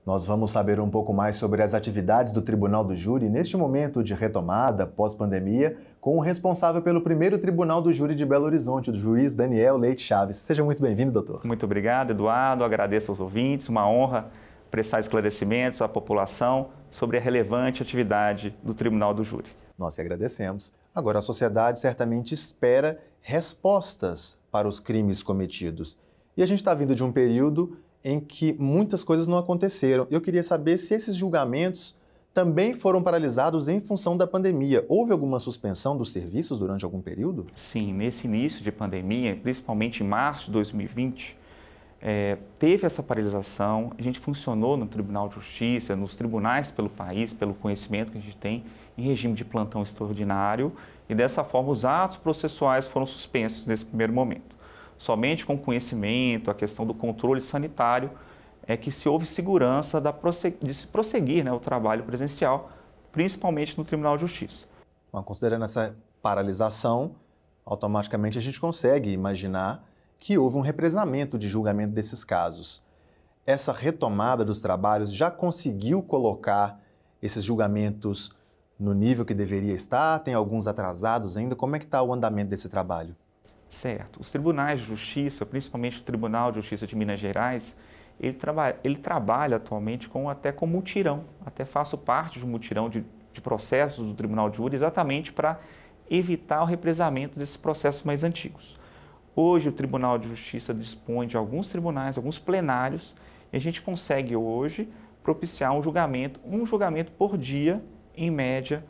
Nós vamos saber um pouco mais sobre as atividades do Tribunal do Júri neste momento de retomada pós-pandemia, com o responsável pelo primeiro Tribunal do Júri de Belo Horizonte, o juiz Daniel Leite Chaves. Seja muito bem-vindo, doutor. Muito obrigado, Eduardo. Agradeço aos ouvintes. Uma honra prestar esclarecimentos à população sobre a relevante atividade do Tribunal do Júri. Nós te agradecemos. Agora, a sociedade certamente espera respostas para os crimes cometidos. E a gente está vindo de um período em que muitas coisas não aconteceram. Eu queria saber se esses julgamentos também foram paralisados em função da pandemia. Houve alguma suspensão dos serviços durante algum período? Sim, nesse início de pandemia, principalmente em março de 2020, teve essa paralisação. A gente funcionou no Tribunal de Justiça, nos tribunais pelo país, pelo conhecimento que a gente tem, em regime de plantão extraordinário, e dessa forma os atos processuais foram suspensos nesse primeiro momento. Somente com conhecimento, a questão do controle sanitário, é que se houve segurança de se prosseguir o trabalho presencial, principalmente no Tribunal de Justiça. Bom, considerando essa paralisação, automaticamente a gente consegue imaginar que houve um represamento de julgamento desses casos. Essa retomada dos trabalhos já conseguiu colocar esses julgamentos no nível que deveria estar? Tem alguns atrasados ainda? Como é que está o andamento desse trabalho? Certo. Os tribunais de justiça, principalmente o Tribunal de Justiça de Minas Gerais, ele trabalha atualmente até com mutirão. Até faço parte de um mutirão de processos do Tribunal de Júri exatamente para evitar o represamento desses processos mais antigos. Hoje o Tribunal de Justiça dispõe de alguns tribunais, alguns plenários, e a gente consegue hoje propiciar um julgamento por dia, em média,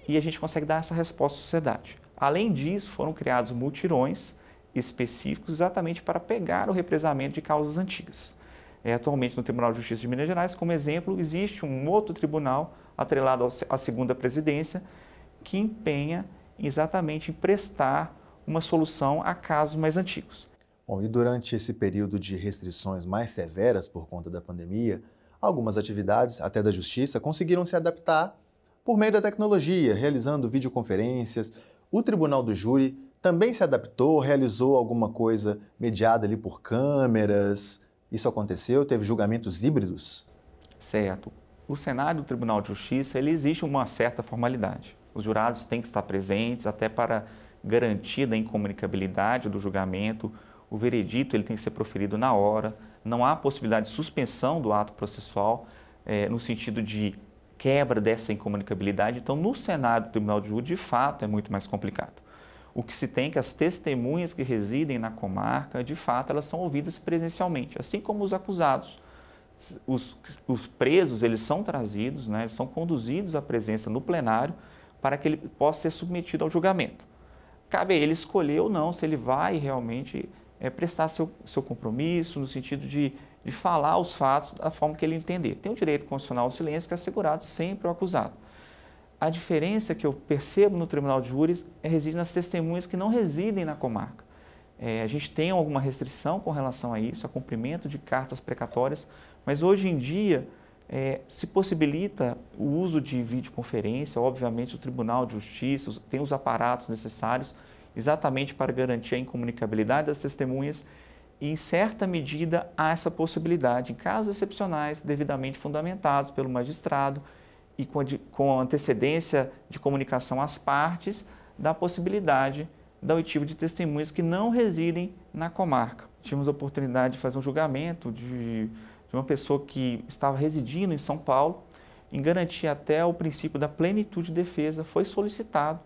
e a gente consegue dar essa resposta à sociedade. Além disso, foram criados mutirões específicos exatamente para pegar o represamento de causas antigas. Atualmente, no Tribunal de Justiça de Minas Gerais, como exemplo, existe um outro tribunal atrelado à segunda presidência que empenha exatamente em prestar uma solução a casos mais antigos. Bom, e durante esse período de restrições mais severas por conta da pandemia, algumas atividades, até da Justiça, conseguiram se adaptar por meio da tecnologia, realizando videoconferências. O Tribunal do Júri também se adaptou, realizou alguma coisa mediada ali por câmeras. Isso aconteceu? Teve julgamentos híbridos? Certo. O cenário do Tribunal de Justiça, ele exige uma certa formalidade. Os jurados têm que estar presentes até para garantia da incomunicabilidade do julgamento. O veredito ele tem que ser proferido na hora. Não há possibilidade de suspensão do ato processual no sentido de quebra dessa incomunicabilidade. Então, no cenário do Tribunal de Júri, de fato, é muito mais complicado. O que se tem é que as testemunhas que residem na comarca, de fato, elas são ouvidas presencialmente, assim como os acusados. Os presos, eles são trazidos, eles são conduzidos à presença no plenário para que ele possa ser submetido ao julgamento. Cabe a ele escolher ou não se ele vai realmente prestar seu compromisso, no sentido de falar os fatos da forma que ele entender. Tem o direito constitucional ao silêncio, que é assegurado sempre ao acusado. A diferença que eu percebo no Tribunal de Júri reside nas testemunhas que não residem na comarca. A gente tem alguma restrição com relação a isso, a cumprimento de cartas precatórias, mas hoje em dia se possibilita o uso de videoconferência. Obviamente o Tribunal de Justiça tem os aparatos necessários exatamente para garantir a incomunicabilidade das testemunhas e, em certa medida, há essa possibilidade, em casos excepcionais, devidamente fundamentados pelo magistrado e com antecedência de comunicação às partes, da possibilidade da oitiva de testemunhas que não residem na comarca. Tivemos a oportunidade de fazer um julgamento de uma pessoa que estava residindo em São Paulo, em garantia até o princípio da plenitude de defesa, foi solicitado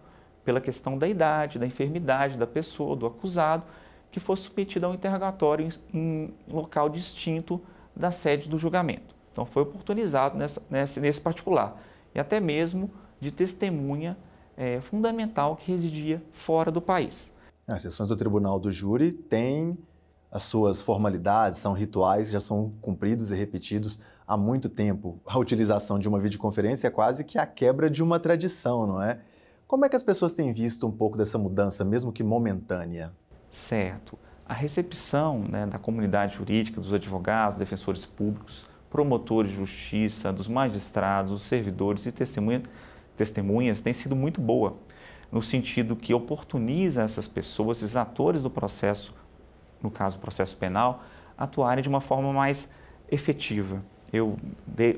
pela questão da idade, da enfermidade da pessoa, do acusado, que fosse submetido ao interrogatório em local distinto da sede do julgamento. Então, foi oportunizado nesse particular. E até mesmo de testemunha fundamental que residia fora do país. As sessões do Tribunal do Júri têm as suas formalidades, são rituais, já são cumpridos e repetidos há muito tempo. A utilização de uma videoconferência é quase que a quebra de uma tradição, não é? Como é que as pessoas têm visto um pouco dessa mudança, mesmo que momentânea? Certo. A recepção da comunidade jurídica, dos advogados, defensores públicos, promotores de justiça, dos magistrados, dos servidores e testemunhas tem sido muito boa, no sentido que oportuniza essas pessoas, esses atores do processo, no caso, processo penal, atuarem de uma forma mais efetiva. Eu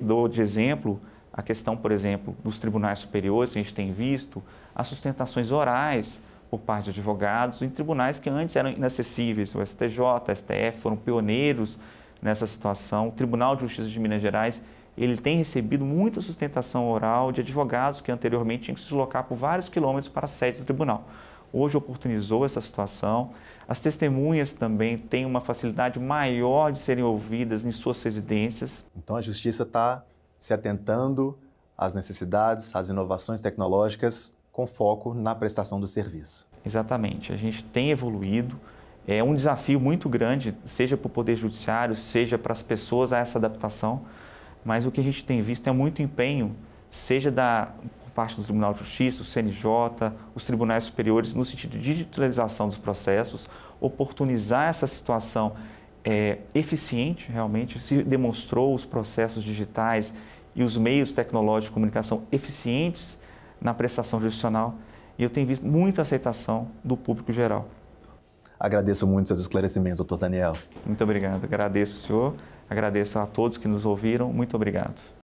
dou de exemplo a questão, por exemplo, dos tribunais superiores, que a gente tem visto, as sustentações orais por parte de advogados em tribunais que antes eram inacessíveis. O STJ, o STF foram pioneiros nessa situação. O Tribunal de Justiça de Minas Gerais, ele tem recebido muita sustentação oral de advogados que anteriormente tinham que se deslocar por vários quilômetros para a sede do tribunal. Hoje oportunizou essa situação. As testemunhas também têm uma facilidade maior de serem ouvidas em suas residências. Então a Justiça está se atentando às necessidades, às inovações tecnológicas com foco na prestação do serviço. Exatamente. A gente tem evoluído. É um desafio muito grande, seja para o Poder Judiciário, seja para as pessoas a essa adaptação, mas o que a gente tem visto é muito empenho, seja por parte do Tribunal de Justiça, o CNJ, os tribunais superiores, no sentido de digitalização dos processos, oportunizar essa situação eficiente, realmente, se demonstrou os processos digitais e os meios tecnológicos de comunicação eficientes na prestação jurisdicional, e eu tenho visto muita aceitação do público geral. Agradeço muito seus esclarecimentos, doutor Daniel. Muito obrigado. Agradeço o senhor, agradeço a todos que nos ouviram. Muito obrigado.